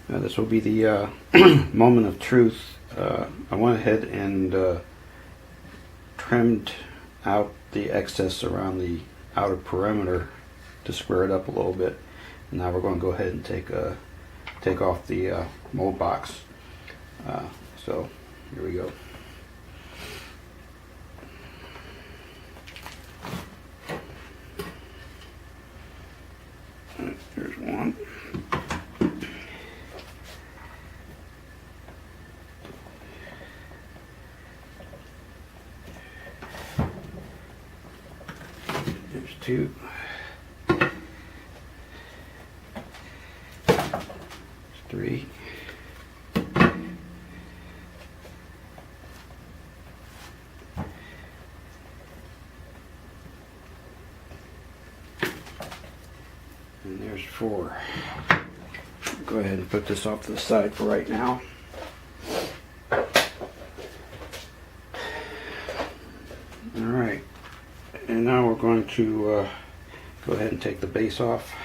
This will be the moment of truth. I went ahead and trimmed out the excess around the outer perimeter to square it up a little bit. And now we're going to go ahead and take off the mold box. So here we go. Here's one. There's two. There's three. And there's four. Go ahead and put this off to the side for right now. Alright, and now we're going to go ahead and take the base off.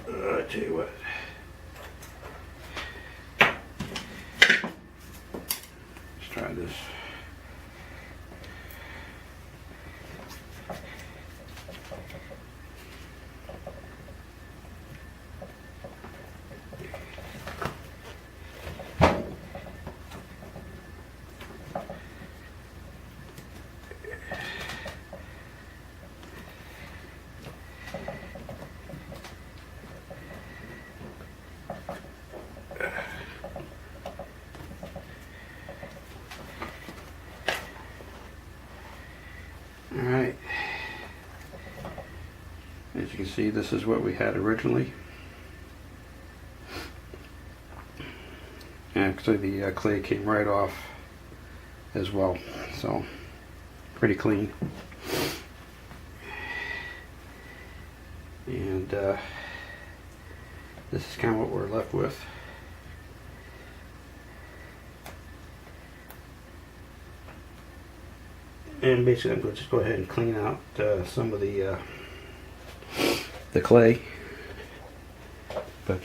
I tell you what. Let's try this. Alright, as you can see, this is what we had originally. Actually, the clay came right off as well, so pretty clean. And this is kind of what we're left with. And basically, I'm going to just go ahead and clean out some of the clay. But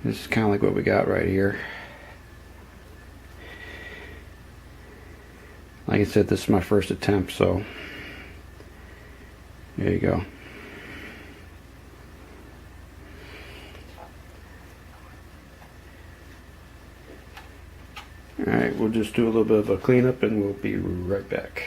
this is kind of like what we got right here. Like I said, this is my first attempt, so there you go. Alright, we'll just do a little bit of a cleanup and we'll be right back.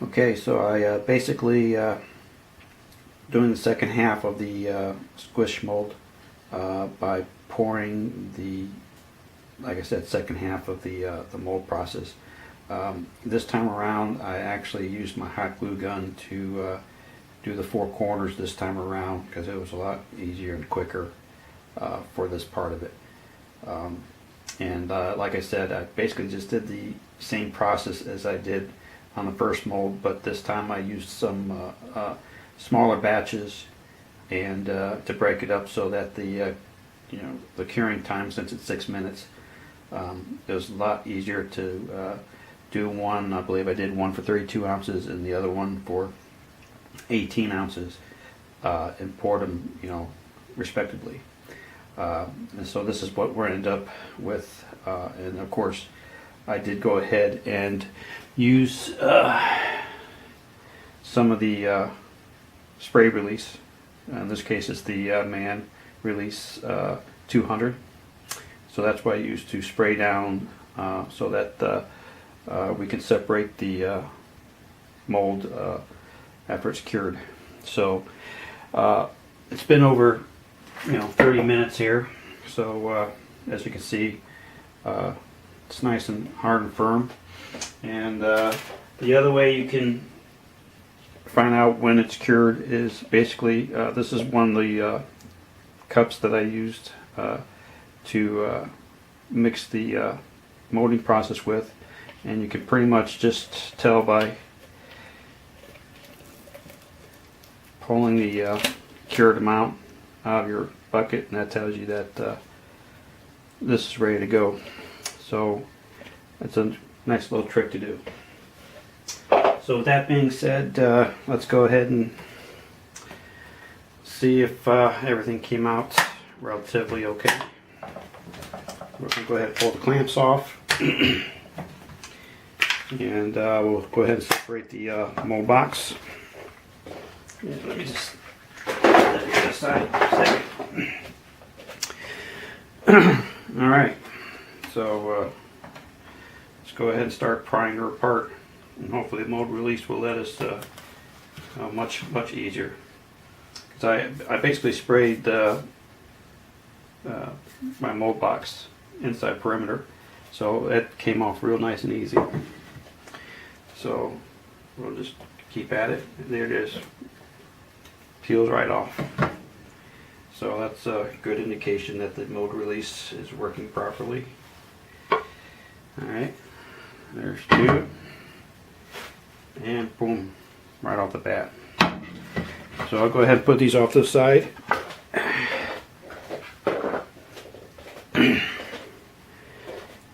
Okay, so I basically doing the second half of the squish mold by pouring the, like I said, second half of the mold process. This time around, I actually used my hot glue gun to do the four corners this time around because it was a lot easier and quicker for this part of it. And like I said, I basically just did the same process as I did on the first mold, but this time I used some smaller batches and to break it up so that the the curing time, since it's 6 minutes, it was a lot easier to do one. I believe I did one for 32 ounces and the other one for 18 ounces and poured them, respectively. And so this is what we're ended up with, and of course I did go ahead and use some of the spray release. In this case it's the Man Release 200, so that's what I use to spray down so that we can separate the mold after it's cured. So it's been over 30 minutes here, so as you can see, it's nice and hard and firm. And the other way you can find out when it's cured is basically this is one of the cups that I used to mix the molding process with, and you can pretty much just tell by pulling the cured amount out of your bucket, and that tells you that this is ready to go. So that's a nice little trick to do. So with that being said, let's go ahead and see if everything came out relatively okay. We're going to go ahead and pull the clamps off, and we'll go ahead and separate the mold box. And let me just put that aside for a second. Alright, so let's go ahead and start prying her apart, and hopefully the mold release will let us much easier. Because I basically sprayed my mold box inside perimeter, so it came off real nice and easy. So we'll just keep at it. There it is. Peels right off. So that's a good indication that the mold release is working properly. Alright, there's two. And boom, right off the bat. So I'll go ahead and put these off to the side.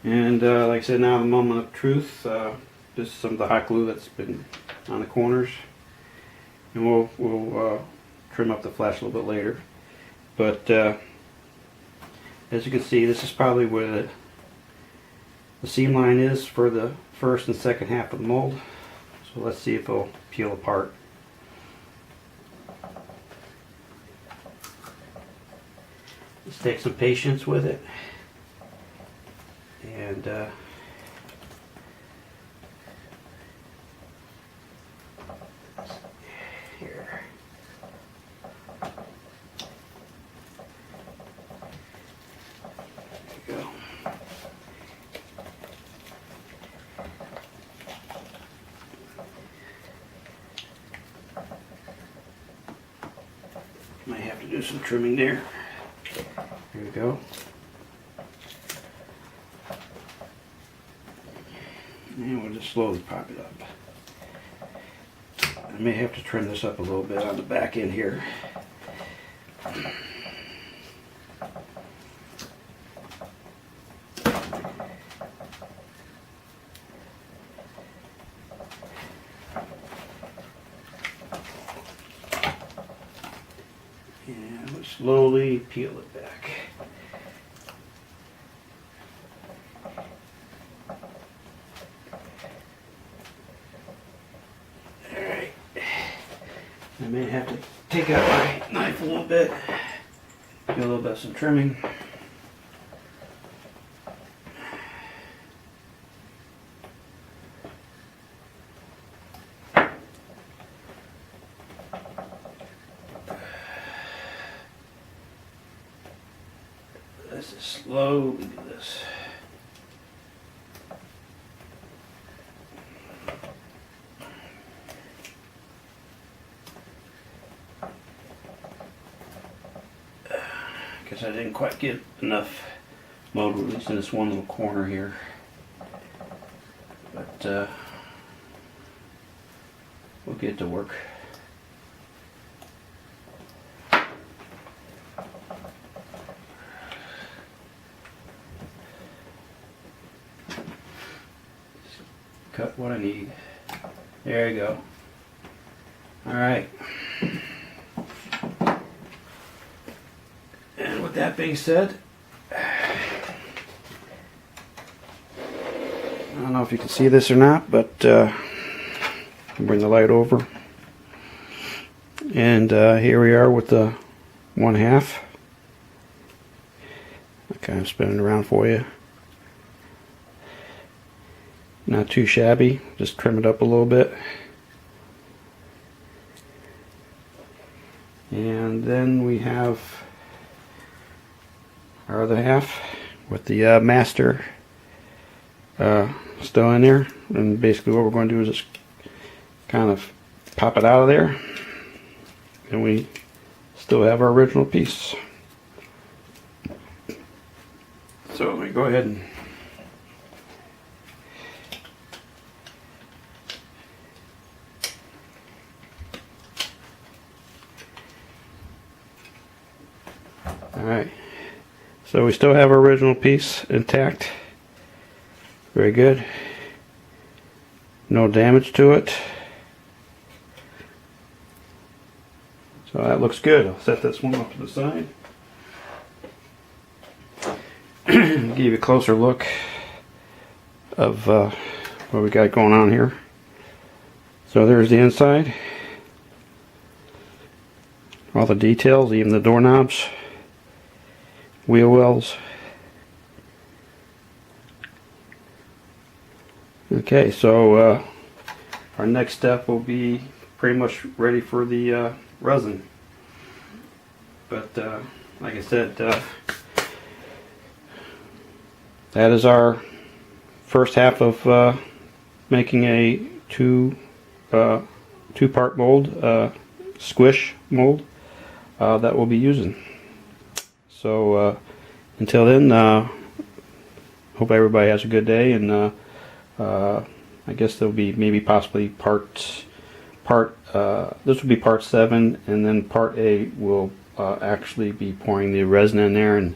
And like I said, now the moment of truth. This is some of the hot glue that's been on the corners. And we'll trim up the flash a little bit later. But as you can see, this is probably where the seam line is for the first and second half of the mold. So let's see if it'll peel apart. Just take some patience with it. And here. There you go. Might have to do some trimming there. Here we go. And we'll just slowly pop it up. I may have to trim this up a little bit on the back end here. And we'll slowly peel it back. I may have to take out my knife a little bit, do a little bit of some trimming. Let's just slowly do this. Because I didn't quite get enough mold release in this one little corner here. But we'll get to work. Cut what I need. There you go. Alright. And with that being said, I don't know if you can see this or not, but I'll bring the light over. And here we are with the 1/2. I kind of spin it around for you. Not too shabby, just trim it up a little bit. And then we have our other half with the master still in there. And basically what we're going to do is just kind of pop it out of there. And we still have our original piece. So let me go ahead and alright, so we still have our original piece intact. Very good. No damage to it. So that looks good. I'll set this one off to the side. Give you a closer look of what we got going on here. So there's the inside. All the details, even the doorknobs, wheel wells. Okay, so our next step will be pretty much ready for the resin. But like I said, that is our first half of making a two-part mold, squish mold that we'll be using. So until then, hope everybody has a good day, and I guess there'll be maybe possibly this will be part 7, and then part 8 will actually be pouring the resin in there and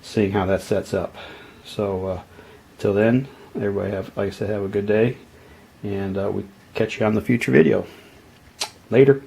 seeing how that sets up. So until then, everybody like I said, have a good day, and we catch you on the future video. Later.